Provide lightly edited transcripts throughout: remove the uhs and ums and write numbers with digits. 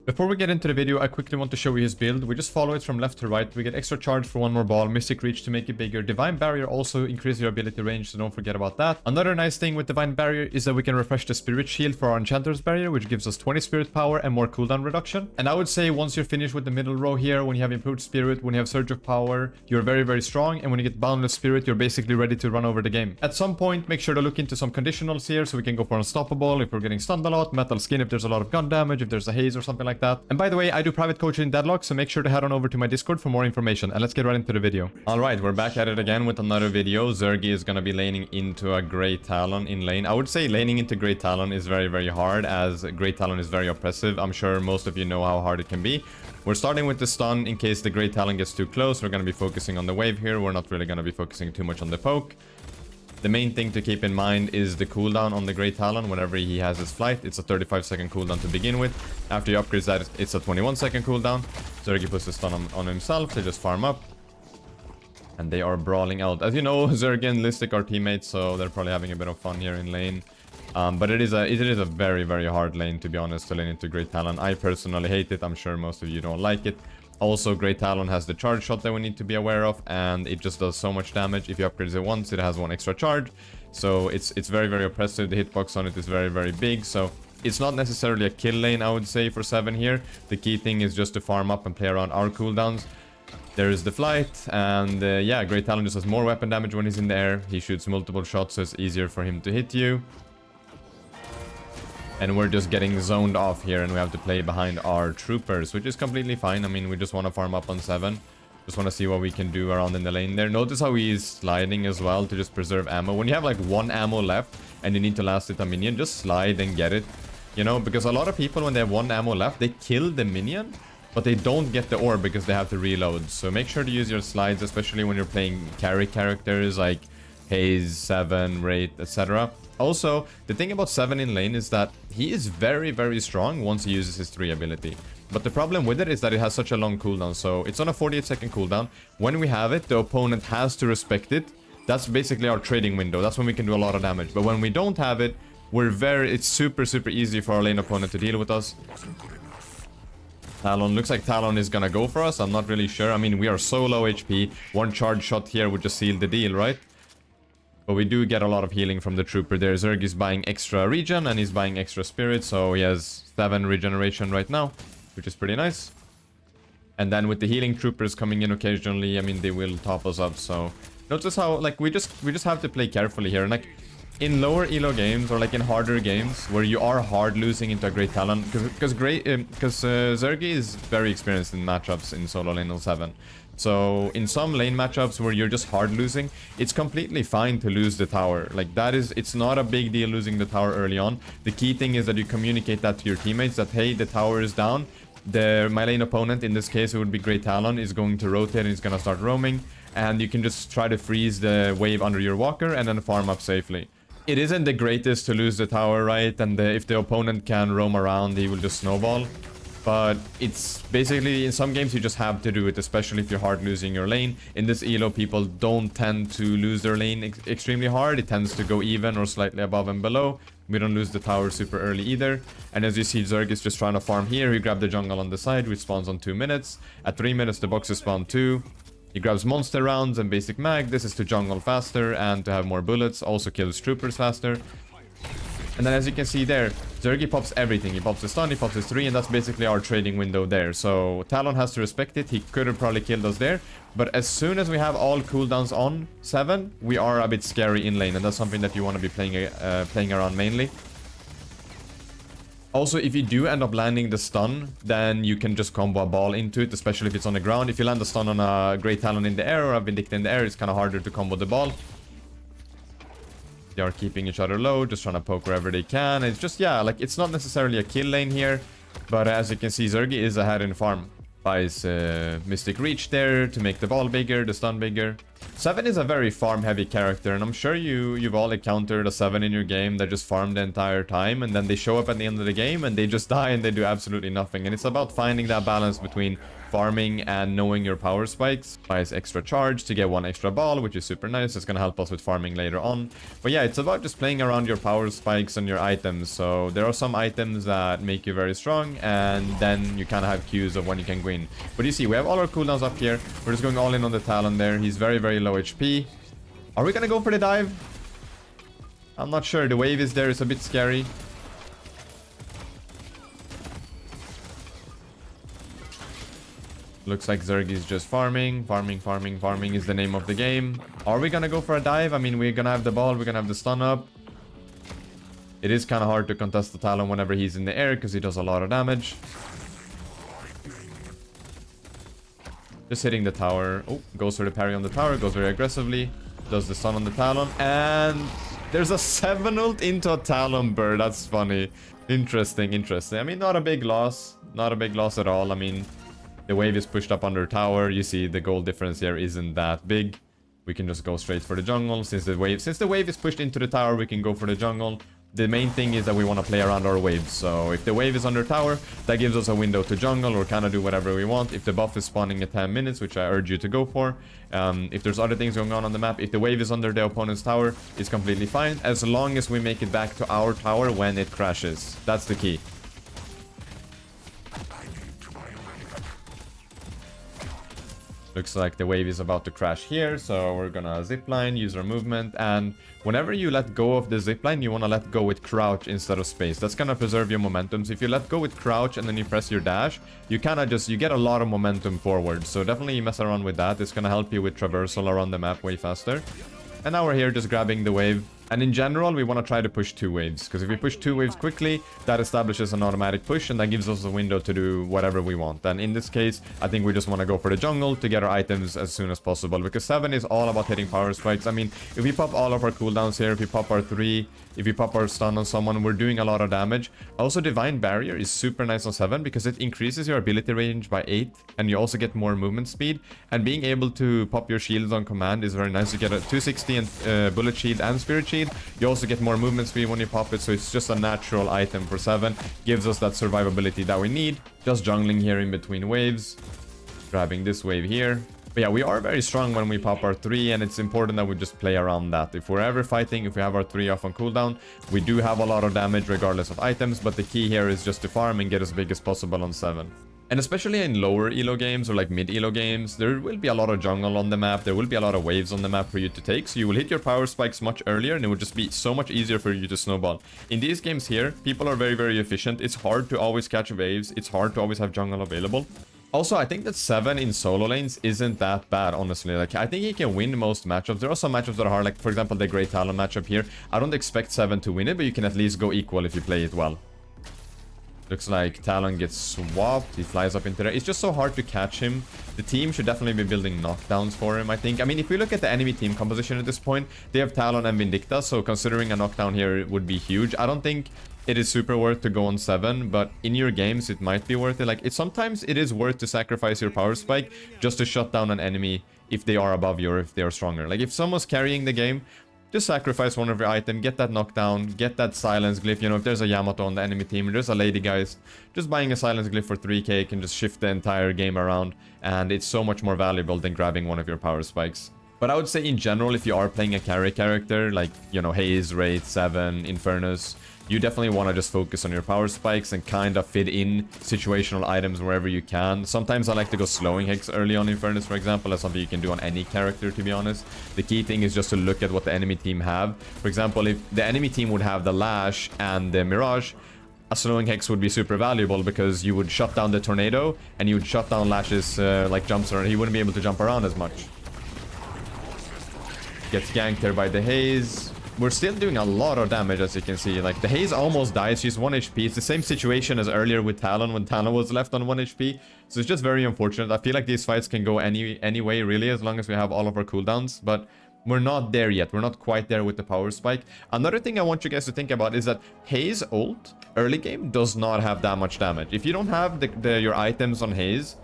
Before we get into the video, I quickly want to show you his build. We just follow it from left to right. We get extra charge for one more ball, Mystic Reach to make it bigger. Divine Barrier also increases your ability range, so don't forget about that. Another nice thing with Divine Barrier is that we can refresh the Spirit Shield for our Enchanter's Barrier, which gives us 20 Spirit power and more cooldown reduction. And I would say once you're finished with the middle row here, when you have Improved Spirit, when you have Surge of Power, you're very, very strong. And when you get Boundless Spirit, you're basically ready to run over the game. At some point, make sure to look into some conditionals here, so we can go for Unstoppable if we're getting stunned a lot, Metal Skin if there's a lot of gun damage, if there's a Haze or something like that. And by the way, I do private coaching in Deadlock, so make sure to head on over to my Discord for more information. And let's get right into the video. Alright, we're back at it again with another video. Zerggy is gonna be laning into a Grey Talon in lane. I would say laning into Grey Talon is very, very hard, as Grey Talon is very oppressive. I'm sure most of you know how hard it can be. We're starting with the stun in case the Grey Talon gets too close. We're gonna be focusing on the wave here. We're not really gonna be focusing too much on the poke. The main thing to keep in mind is the cooldown on the Grey Talon whenever he has his flight. It's a 35-second cooldown to begin with. After he upgrades that, it's a 21-second cooldown. Zerggy puts the stun on himself. They just farm up. And they are brawling out. As you know, Zerggy and Listic are teammates, so they're probably having a bit of fun here in lane. But it is a very, very hard lane, to be honest, to lane into Grey Talon. I personally hate it. I'm sure most of you don't like it. Also, Grey Talon has the charge shot that we need to be aware of, and it just does so much damage. If you upgrade it once, it has one extra charge. So it's very, very oppressive. The hitbox on it is very, very big. So it's not necessarily a kill lane, I would say, for 7 here. The key thing is just to farm up and play around our cooldowns. There is the flight, and yeah, Grey Talon just has more weapon damage when he's in the air. He shoots multiple shots, so it's easier for him to hit you. And we're just getting zoned off here, and we have to play behind our troopers, which is completely fine. I mean, we just want to farm up on 7. Just want to see what we can do around in the lane there. Notice how he's sliding as well to just preserve ammo. When you have like 1 ammo left and you need to last hit a minion, just slide and get it. You know, because a lot of people, when they have 1 ammo left, they kill the minion, but they don't get the orb because they have to reload. So make sure to use your slides, especially when you're playing carry characters like Haze, 7, Wraith, etc. Also, the thing about 7 in lane is that he is very, very strong once he uses his 3 ability. But the problem with it is that it has such a long cooldown. So it's on a 48-second cooldown. When we have it, the opponent has to respect it. That's basically our trading window. That's when we can do a lot of damage. But when we don't have it, it's super, super easy for our lane opponent to deal with us. Talon, looks like Talon is gonna go for us. I'm not really sure. I mean, we are so low HP. 1 charge shot here would just seal the deal, right? But we do get a lot of healing from the trooper there. Zergy's buying extra regen and he's buying extra spirit. So he has 7 regeneration right now, which is pretty nice. And then with the healing troopers coming in occasionally, I mean, they will top us up. So notice how, like, we just have to play carefully here. And like in lower elo games or like in harder games where you are hard losing into a Grey Talon, because Zergy is very experienced in matchups in solo lane 07. So in some lane matchups where you're just hard losing, it's completely fine to lose the tower. Like it's not a big deal losing the tower early on. The key thing is that you communicate that to your teammates that, hey, the tower is down. My lane opponent, in this case it would be Grey Talon, is going to rotate and he's going to start roaming. And you can just try to freeze the wave under your walker and then farm up safely. It isn't the greatest to lose the tower, right? And if the opponent can roam around, he will just snowball. But it's basically, in some games you just have to do it, especially if you're hard losing your lane. In this elo, people don't tend to lose their lane extremely hard. It tends to go even or slightly above and below. We don't lose the tower super early either. And as you see, Zerg is just trying to farm here. He grabbed the jungle on the side, which spawns on 2 minutes. At 3 minutes, the boxes spawn 2. He grabs monster rounds and basic mag. This is to jungle faster and to have more bullets. Also kills troopers faster. And then as you can see there, Zergy pops everything. He pops the stun, he pops his 3, and that's basically our trading window there. So Talon has to respect it. He could have probably killed us there. But as soon as we have all cooldowns on 7, we are a bit scary in lane. And that's something that you want to be playing around mainly. Also, if you do end up landing the stun, then you can just combo a ball into it, especially if it's on the ground. If you land the stun on a Grey Talon in the air or a Vindicta in the air, it's kind of harder to combo the ball. They are keeping each other low, just trying to poke wherever they can. It's just, yeah, like, it's not necessarily a kill lane here. But as you can see, Zergy is ahead in farm. Buys Mystic Reach there to make the ball bigger, the stun bigger. 7 is a very farm-heavy character, and I'm sure you've all encountered a 7 in your game that just farm the entire time, and then they show up at the end of the game, and they just die, and they do absolutely nothing. And it's about finding that balance between farming and knowing your power spikes. Buys extra charge to get 1 extra ball, which is super nice. It's gonna help us with farming later on. But yeah, it's about just playing around your power spikes and your items. So there are some items that make you very strong, and then you kind of have cues of when you can go in. But you see, we have all our cooldowns up here. We're just going all in on the Talon there. He's very, very low HP. Are we gonna go for the dive? I'm not sure. The wave is there. It's a bit scary. Looks like Zerggy is just farming. Farming is the name of the game. Are we gonna go for a dive? I mean, we're gonna have the ball. We're gonna have the stun up. It is kind of hard to contest the Talon whenever he's in the air because he does a lot of damage. Just hitting the tower. Oh, goes for the parry on the tower. Goes very aggressively. Does the stun on the Talon. And there's a 7 ult into a Talon bird. That's funny. Interesting. I mean, not a big loss. Not a big loss at all. I mean, the wave is pushed up under tower. You see the gold difference here isn't that big. We can just go straight for the jungle. Since the wave is pushed into the tower, we can go for the jungle. The main thing is that we want to play around our waves. So if the wave is under tower, that gives us a window to jungle or kind of do whatever we want. If the buff is spawning at 10 minutes, which I urge you to go for. If there's other things going on the map, if the wave is under the opponent's tower, it's completely fine. As long as we make it back to our tower when it crashes. That's the key. Looks like the wave is about to crash here, so we're gonna zipline, use our movement, and whenever you let go of the zipline, you want to let go with crouch instead of space. That's gonna preserve your momentum. So if you let go with crouch and then you press your dash, you get a lot of momentum forward. So definitely mess around with that. It's gonna help you with traversal around the map way faster. And now we're here just grabbing the wave. And in general, we want to try to push 2 waves. Because if we push 2 waves quickly, that establishes an automatic push. And that gives us a window to do whatever we want. And in this case, I think we just want to go for the jungle to get our items as soon as possible. Because 7 is all about hitting power spikes. I mean, if we pop all of our cooldowns here, if we pop our 3, if we pop our stun on someone, we're doing a lot of damage. Also, Divine Barrier is super nice on 7 because it increases your ability range by 8. And you also get more movement speed. And being able to pop your shields on command is very nice. You get a 260 and bullet shield and spirit shield. You also get more movement speed when you pop it, so it's just a natural item for 7. Gives us that survivability that we need. Just jungling here in between waves. Grabbing this wave here. But yeah, we are very strong when we pop our 3, and it's important that we just play around that. If we're ever fighting, if we have our 3 off on cooldown, we do have a lot of damage regardless of items, but the key here is just to farm and get as big as possible on 7. And especially in lower elo games or like mid elo games, there will be a lot of jungle on the map. There will be a lot of waves on the map for you to take. So you will hit your power spikes much earlier and it will just be so much easier for you to snowball. In these games here, people are very, very efficient. It's hard to always catch waves. It's hard to always have jungle available. Also, I think that 7 in solo lanes isn't that bad, honestly. Like, I think he can win most matchups. There are some matchups that are hard, like, for example, the Great Talon matchup here. I don't expect 7 to win it, but you can at least go equal if you play it well. Looks like Talon gets swapped. He flies up into there. It's just so hard to catch him. The team should definitely be building knockdowns for him, I think. I mean, if we look at the enemy team composition at this point, they have Talon and Vindicta, so considering a knockdown here would be huge. I don't think it is super worth to go on 7, but in your games, it might be worth it. Like, sometimes it is worth to sacrifice your power spike just to shut down an enemy if they are above you or if they are stronger. Like, if someone's carrying the game, just sacrifice one of your items, get that knockdown, get that silence glyph. You know, if there's a Yamato on the enemy team, there's a lady, guys, just buying a silence glyph for 3k can just shift the entire game around, and it's so much more valuable than grabbing one of your power spikes. But I would say in general, if you are playing a carry character, like, you know, Haze, Wraith, 7, Infernus, you definitely want to just focus on your power spikes and kind of fit in situational items wherever you can. Sometimes I like to go slowing Hex early on Infernus, for example. That's something you can do on any character, to be honest. The key thing is just to look at what the enemy team have. For example, if the enemy team would have the Lash and the Mirage, a slowing Hex would be super valuable because you would shut down the Tornado and you would shut down Lash's like jumps around. He wouldn't be able to jump around as much. Gets ganked there by the Haze. We're still doing a lot of damage, as you can see. Like, the Haze almost dies. She's 1 HP. It's the same situation as earlier with Talon when Talon was left on 1 HP. So it's just very unfortunate. I feel like these fights can go any way, really, as long as we have all of our cooldowns. But we're not there yet. We're not quite there with the power spike. Another thing I want you guys to think about is that Haze ult, early game, does not have that much damage. If you don't have your items on Haze,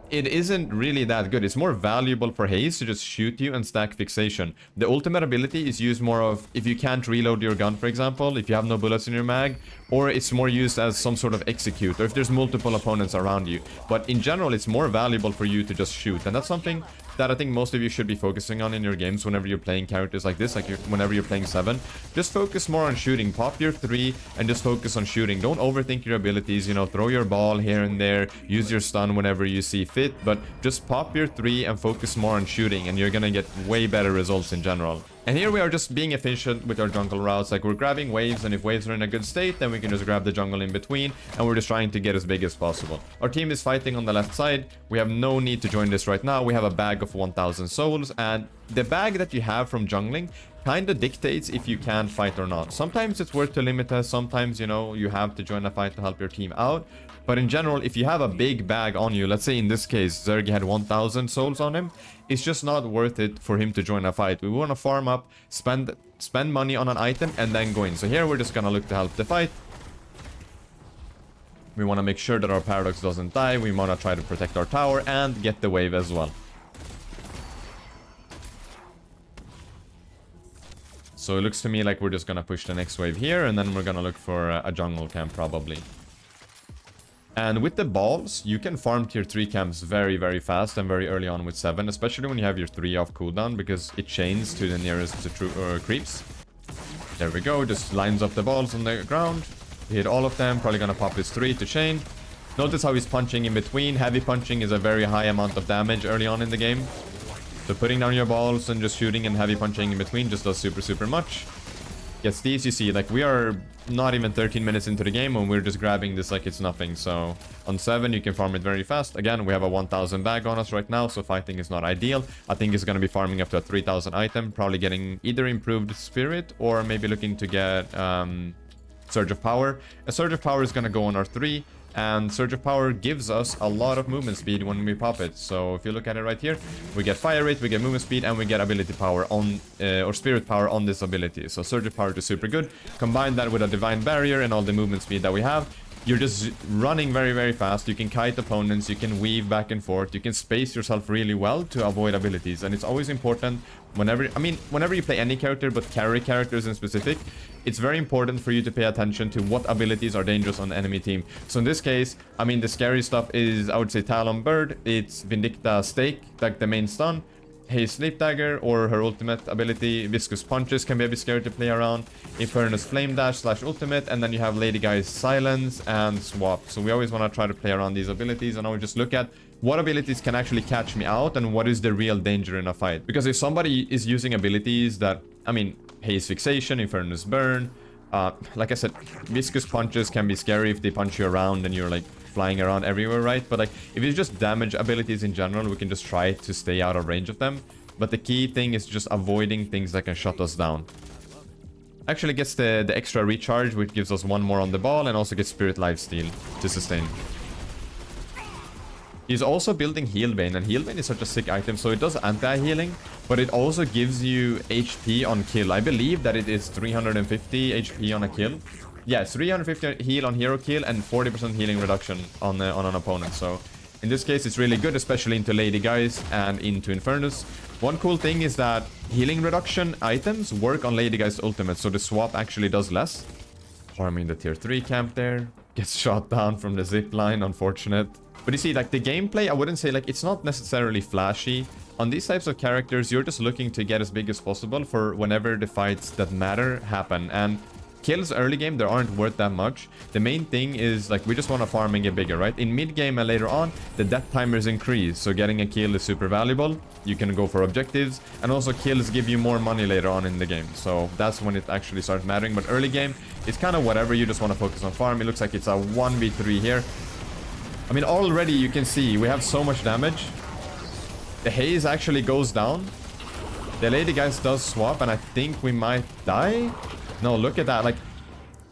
it isn't really that good. It's more valuable for Haze to just shoot you and stack fixation. The ultimate ability is used more of if you can't reload your gun, for example, if you have no bullets in your mag, or it's more used as some sort of execute, or if there's multiple opponents around you. But in general, it's more valuable for you to just shoot, and that's something that I think most of you should be focusing on in your games whenever you're playing characters like this, like whenever you're playing 7. Just focus more on shooting. Pop your 3 and just focus on shooting. Don't overthink your abilities, you know, throw your ball here and there, use your stun whenever you see fit, but just pop your 3 and focus more on shooting, and you're gonna get way better results in general. And here we are just being efficient with our jungle routes, like we're grabbing waves, and if waves are in a good state, then we can just grab the jungle in between, and we're just trying to get as big as possible. Our team is fighting on the left side. We have no need to join this right now. We have a bag of 1000 souls, and the bag that you have from jungling kind of dictates if you can fight or not. Sometimes it's worth to limit us, sometimes, you know, you have to join a fight to help your team out. But in general, if you have a big bag on you, let's say in this case, Zerggy had 1000 souls on him, it's just not worth it for him to join a fight. We want to farm up, spend money on an item, and then go in. So here we're just going to look to help the fight. We want to make sure that our Paradox doesn't die. We want to try to protect our tower and get the wave as well. So it looks to me like we're just going to push the next wave here, and then we're going to look for a jungle camp probably. And with the balls, you can farm tier 3 camps very, very fast and very early on with 7, especially when you have your 3 off cooldown, because it chains to the nearest creeps. There we go, just lines up the balls on the ground. Hit all of them, probably gonna pop his 3 to chain. Notice how he's punching in between. Heavy punching is a very high amount of damage early on in the game. So putting down your balls and just shooting and heavy punching in between just does super, super much. Gets these, you see, like we are not even 13 minutes into the game when we're just grabbing this like it's nothing. So on 7 you can farm it very fast. Again, we have a 1000 bag on us right now, so fighting is not ideal. I think it's going to be farming up to a 3000 item, probably getting either improved spirit or maybe looking to get Surge of Power. A Surge of Power is going to go on our 3, and Surge of Power gives us a lot of movement speed when we pop it. So if you look at it right here, we get fire rate, we get movement speed, and we get ability power on, or spirit power on this ability. So Surge of Power is super good. Combine that with a divine barrier and all the movement speed that we have, you're just running very, very fast. You can kite opponents, you can weave back and forth, you can space yourself really well to avoid abilities. And it's always important whenever you play any character, but carry characters in specific, it's very important for you to pay attention to what abilities are dangerous on the enemy team. So in this case, I mean, the scary stuff is, I would say, Talon Bird, it's Vindicta Stake, like the main stun, Haze Sleep Dagger, or her ultimate ability, Viscous Punches can be a bit scary to play around, Infernus Flame Dash / ultimate, and then you have Lady Guy's Silence and Swap. So we always want to try to play around these abilities, and I would just look at what abilities can actually catch me out and what is the real danger in a fight. Because if somebody is using abilities that, I mean, Haze Fixation, Infernus Burn, like I said, Viscous Punches can be scary if they punch you around and you're like flying around everywhere, right? But like, if it's just damage abilities in general, we can just try to stay out of range of them. But the key thing is just avoiding things that can shut us down. Actually gets the extra recharge, which gives us 1 more on the ball, and also gets Spirit Lifesteal to sustain. He's also building Heal Vein, and Heal Vein is such a sick item, so it does anti-healing, but it also gives you HP on kill. I believe that it is 350 HP on a kill. Yeah, it's 350 heal on hero kill and 40% healing reduction on an opponent. So in this case, it's really good, especially into Lady Guys and into Infernus. One cool thing is that healing reduction items work on Lady Guy's ultimate, so the swap actually does less. Farming the tier 3 camp there. Gets shot down from the zip line, unfortunate. But you see, like, the gameplay, I wouldn't say, like, it's not necessarily flashy. On these types of characters, you're just looking to get as big as possible for whenever the fights that matter happen. And kills early game, they aren't worth that much. The main thing is, like, we just want to farm and get bigger, right? In mid game and later on, the death timers increase, so getting a kill is super valuable. You can go for objectives, and also kills give you more money later on in the game, so that's when it actually starts mattering. But early game, it's kind of whatever, you just want to focus on farm. It looks like it's a 1v3 here. I mean, already you can see we have so much damage. The Haze actually goes down. The Lady Guys does swap, and I think we might die. No, look at that. Like,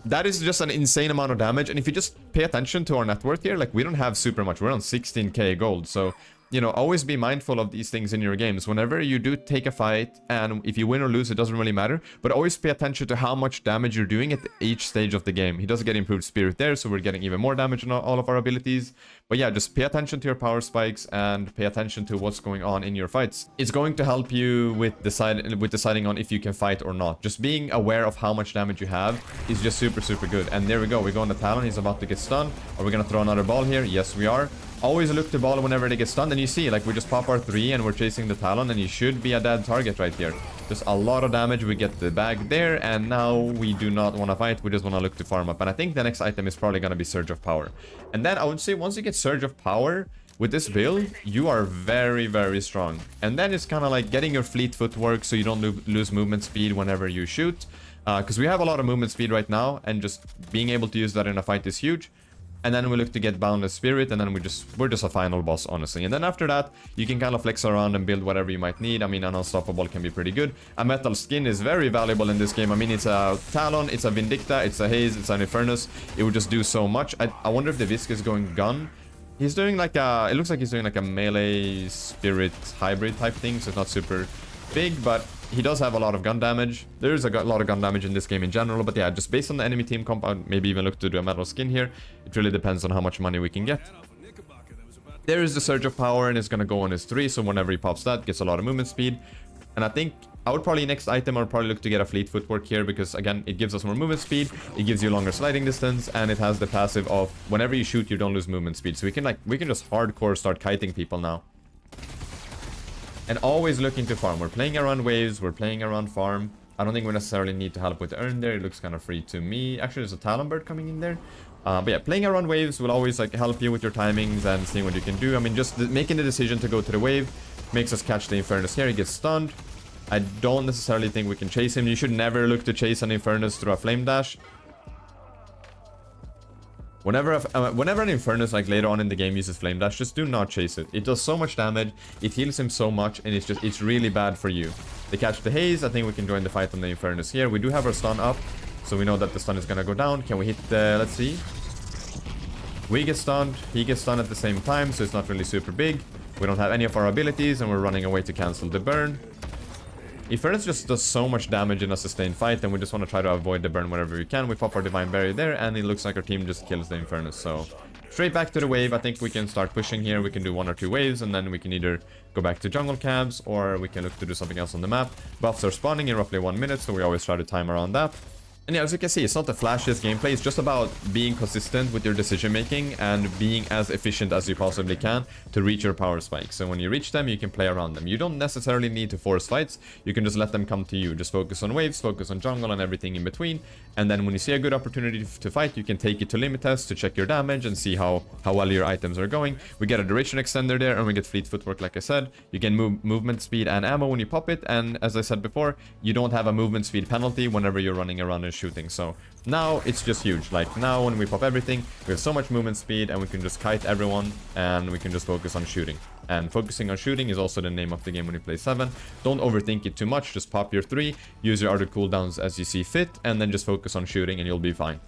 that is just an insane amount of damage. And if you just pay attention to our net worth here, like, we don't have super much. We're on 16k gold. So you know, always be mindful of these things in your games. Whenever you do take a fight, and if you win or lose, it doesn't really matter, but always pay attention to how much damage you're doing at each stage of the game. He does get improved spirit there, so we're getting even more damage on all of our abilities. But yeah, just pay attention to your power spikes and pay attention to what's going on in your fights. It's going to help you with deciding on if you can fight or not. Just being aware of how much damage you have is just super, super good. And there we go. We go on the Talon. He's about to get stunned. Are we going to throw another ball here? Yes, we are. Always look to ball whenever they get stunned, and you see, like, we just pop our 3 and we're chasing the Talon, and you should be a dead target right here. Just a lot of damage. We get the bag there, and now we do not want to fight. We just want to look to farm up. And I think the next item is probably going to be Surge of Power. And then I would say once you get Surge of Power with this build, you are very, very strong. And then it's kind of like getting your fleet footwork so you don't lose movement speed whenever you shoot. Because we have a lot of movement speed right now, and just being able to use that in a fight is huge. And then we look to get Boundless Spirit, and then we're just a final boss, honestly. And then after that, you can kind of flex around and build whatever you might need. I mean, an Unstoppable can be pretty good. A Metal Skin is very valuable in this game. I mean, it's a Talon, it's a Vindicta, it's a Haze, it's an Infernus. It would just do so much. I wonder if the Visk is going gun. He's doing like a... It looks like he's doing like a melee spirit hybrid type thing, so it's not super big, but he does have a lot of gun damage. There's a lot of gun damage in this game in general, but yeah, just based on the enemy team compound, maybe even look to do a Metal Skin here. It really depends on how much money we can get. There is the Surge of Power, and it's gonna go on his 3, so whenever he pops that, gets a lot of movement speed. And I think I would probably, next item, I would probably look to get a Fleet Footwork here, because again, it gives us more movement speed, it gives you longer sliding distance, and it has the passive of whenever you shoot, you don't lose movement speed. So we can just hardcore start kiting people now. And always looking to farm. We're playing around waves, we're playing around farm. I don't think we necessarily need to help with the urn there. It looks kind of free to me. Actually, there's a Talon Bird coming in there. But yeah, playing around waves will always like help you with your timings and seeing what you can do. I mean, just making the decision to go to the wave makes us catch the Infernus here. He gets stunned. I don't necessarily think we can chase him. You should never look to chase an Infernus through a Flame Dash. Whenever an Infernus, like later on in the game, uses Flame Dash, just do not chase it. It does so much damage, it heals him so much, and it's really bad for you. They catch the Haze. I think we can join the fight on the Infernus here. We do have our stun up, so we know that the stun is gonna go down. Can we hit the... Let's see. We get stunned, he gets stunned at the same time, so it's not really super big. We don't have any of our abilities, and we're running away to cancel the burn. Infernus just does so much damage in a sustained fight, and we just want to try to avoid the burn wherever we can. We pop our Divine Barrier there, and it looks like our team just kills the Infernus. So straight back to the wave. I think we can start pushing here. We can do 1 or 2 waves, and then we can either go back to jungle camps, or we can look to do something else on the map. Buffs are spawning in roughly 1 minute, so we always try to time around that. And yeah, as you can see, it's not the flashiest gameplay. It's just about being consistent with your decision making and being as efficient as you possibly can to reach your power spikes. So when you reach them, you can play around them. You don't necessarily need to force fights. You can just let them come to you. Just focus on waves, focus on jungle and everything in between. And then when you see a good opportunity to fight, you can take it to limit test to check your damage and see how well your items are going. We get a duration extender there, and we get fleet footwork, like I said. You get movement speed and ammo when you pop it. And as I said before, you don't have a movement speed penalty whenever you're running around and shooting. So now it's just huge. Like now when we pop everything, we have so much movement speed, and we can just kite everyone, and we can just focus on shooting. And focusing on shooting is also the name of the game when you play 7. Don't overthink it too much. Just pop your 3, use your other cooldowns as you see fit, and then just focus on shooting, and you'll be fine.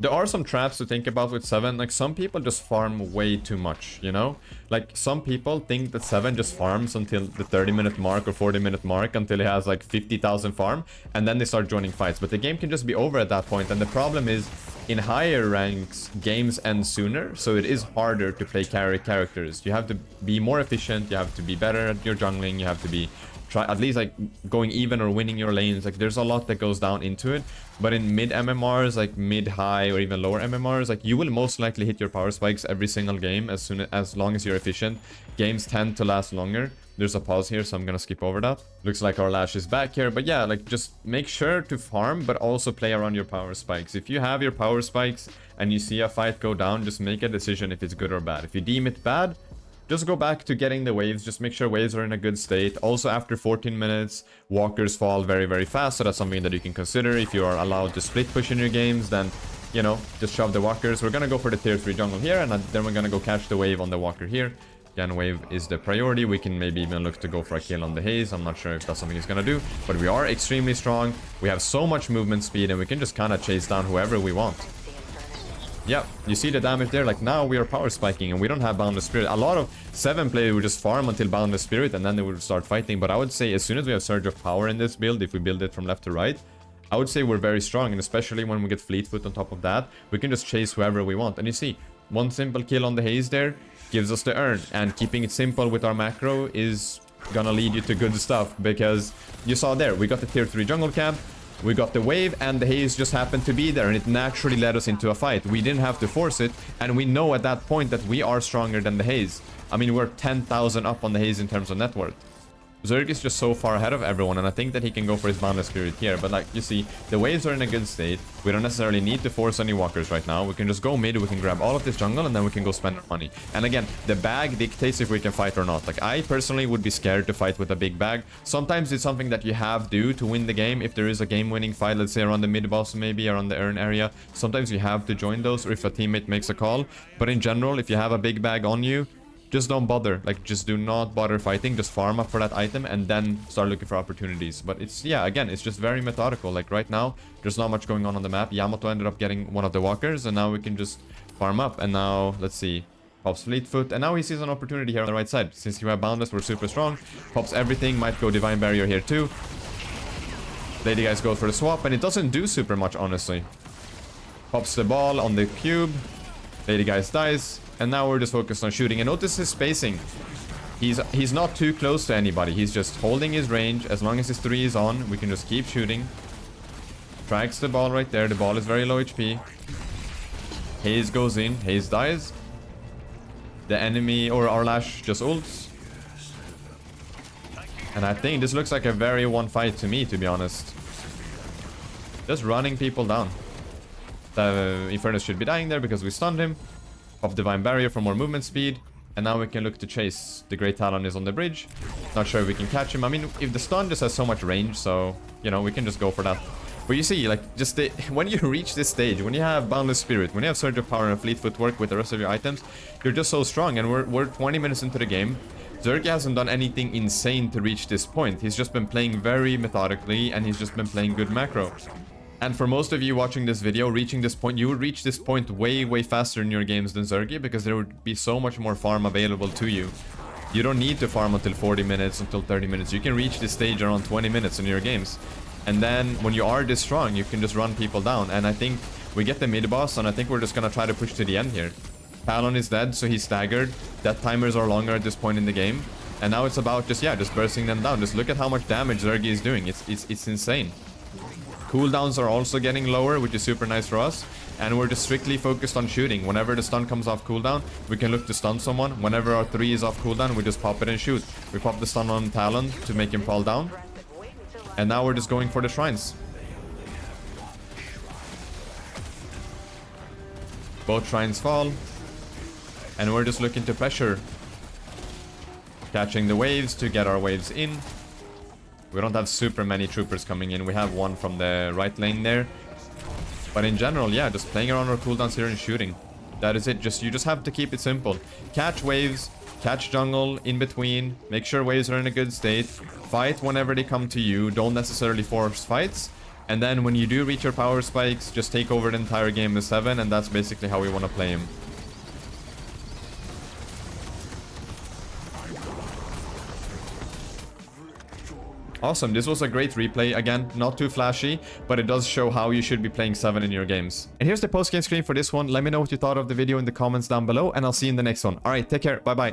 There are some traps to think about with 7. Like, some people just farm way too much, you know? Like, some people think that 7 just farms until the 30-minute mark or 40-minute mark, until he has like 50,000 farm, and then they start joining fights. But the game can just be over at that point, and the problem is, in higher ranks, games end sooner, so it is harder to play carry characters. You have to be more efficient, you have to be better at your jungling, you have to be at least like going even or winning your lanes. Like, there's a lot that goes down into it. But in mid MMRs, like mid high or even lower MMRs, like you will most likely hit your power spikes every single game as long as you're efficient. Games tend to last longer. There's a pause here, so I'm gonna skip over that. Looks like our Lash is back here, but yeah, like just make sure to farm, but also play around your power spikes. If you have your power spikes and you see a fight go down, just make a decision if it's good or bad. If you deem it bad, just go back to getting the waves. Just make sure waves are in a good state. Also, after 14 minutes, walkers fall very, very fast, so that's something that you can consider. If you are allowed to split push in your games, then, you know, just shove the walkers. We're gonna go for the tier 3 jungle here, and then we're gonna go catch the wave on the walker here. Again, wave is the priority. We can maybe even look to go for a kill on the Haze. I'm not sure if that's something he's gonna do, but we are extremely strong. We have so much movement speed, and we can just kind of chase down whoever we want. Yeah, you see the damage there. Like, now we are power spiking and we don't have Boundless Spirit. A lot of 7 players would just farm until Boundless Spirit and then they would start fighting. But I would say as soon as we have Surge of Power in this build, if we build it from left to right, I would say we're very strong. And especially when we get Fleetfoot on top of that, we can just chase whoever we want. And you see, one simple kill on the Haze there gives us the urn. And keeping it simple with our macro is gonna lead you to good stuff. Because you saw there, we got the tier 3 jungle camp. We got the wave and the Haze just happened to be there and it naturally led us into a fight. We didn't have to force it and we know at that point that we are stronger than the Haze. I mean, we're 10,000 up on the Haze in terms of net worth. Zerg is just so far ahead of everyone and I think that he can go for his Boundless Spirit here. But like you see, the waves are in a good state. We don't necessarily need to force any walkers right now. We can just go mid, we can grab all of this jungle and then we can go spend our money. And again, the bag dictates if we can fight or not. Like I personally would be scared to fight with a big bag. Sometimes it's something that you have to do to win the game. If there is a game-winning fight, let's say around the mid boss maybe, around the urn area, sometimes you have to join those or if a teammate makes a call. But in general, if you have a big bag on you, just don't bother. Like, just do not bother fighting. Just farm up for that item and then start looking for opportunities. But it's, yeah, again, it's just very methodical. Like, right now, there's not much going on the map. Yamato ended up getting one of the walkers, and now we can just farm up. And now, let's see, pops Fleetfoot. And now he sees an opportunity here on the right side. Since you have Boundless, we're super strong. Pops everything. Might go Divine Barrier here, too. Lady Guys goes for the swap, and it doesn't do super much, honestly. Pops the ball on the cube. Lady Guys dies. And now we're just focused on shooting. And notice his spacing. He's not too close to anybody. He's just holding his range. As long as his 3 is on, we can just keep shooting. Tracks the ball right there. The ball is very low HP. Haze goes in. Haze dies. The enemy, or our Lash, just ults. And I think this looks like a very one fight to me, to be honest. Just running people down. The Infernus should be dying there because we stunned him. Of Divine Barrier for more movement speed. And now we can look to chase. The Great Talon is on the bridge. Not sure if we can catch him. I mean, if the stun just has so much range, so, you know, we can just go for that. But you see, like, just when you reach this stage, when you have Boundless Spirit, when you have Surge of Power and Fleetfoot work with the rest of your items, you're just so strong. And we're 20 minutes into the game. Zerggy hasn't done anything insane to reach this point. He's just been playing very methodically, and he's just been playing good macro. And for most of you watching this video, reaching this point, you would reach this point way, way faster in your games than Zerggy because there would be so much more farm available to you. You don't need to farm until 40 minutes, until 30 minutes. You can reach this stage around 20 minutes in your games. And then when you are this strong, you can just run people down. And I think we get the mid boss, and I think we're just going to try to push to the end here. Talon is dead, so he's staggered. Death timers are longer at this point in the game. And now it's about just, yeah, just bursting them down. Just look at how much damage Zerggy is doing. It's insane. Cooldowns are also getting lower, which is super nice for us. And we're just strictly focused on shooting. Whenever the stun comes off cooldown, we can look to stun someone. Whenever our 3 is off cooldown, we just pop it and shoot. We pop the stun on Talon to make him fall down. And now we're just going for the shrines. Both shrines fall. And we're just looking to pressure. Catching the waves to get our waves in. We don't have super many troopers coming in. We have one from the right lane there. But in general, yeah, just playing around our cooldowns here and shooting. That is it. You just have to keep it simple. Catch waves, catch jungle in between. Make sure waves are in a good state. Fight whenever they come to you. Don't necessarily force fights. And then when you do reach your power spikes, just take over the entire game with 7. And that's basically how we want to play him. Awesome, this was a great replay. Again, not too flashy, but it does show how you should be playing 7 in your games. And here's the post-game screen for this one. Let me know what you thought of the video in the comments down below, and I'll see you in the next one. Alright, take care. Bye-bye.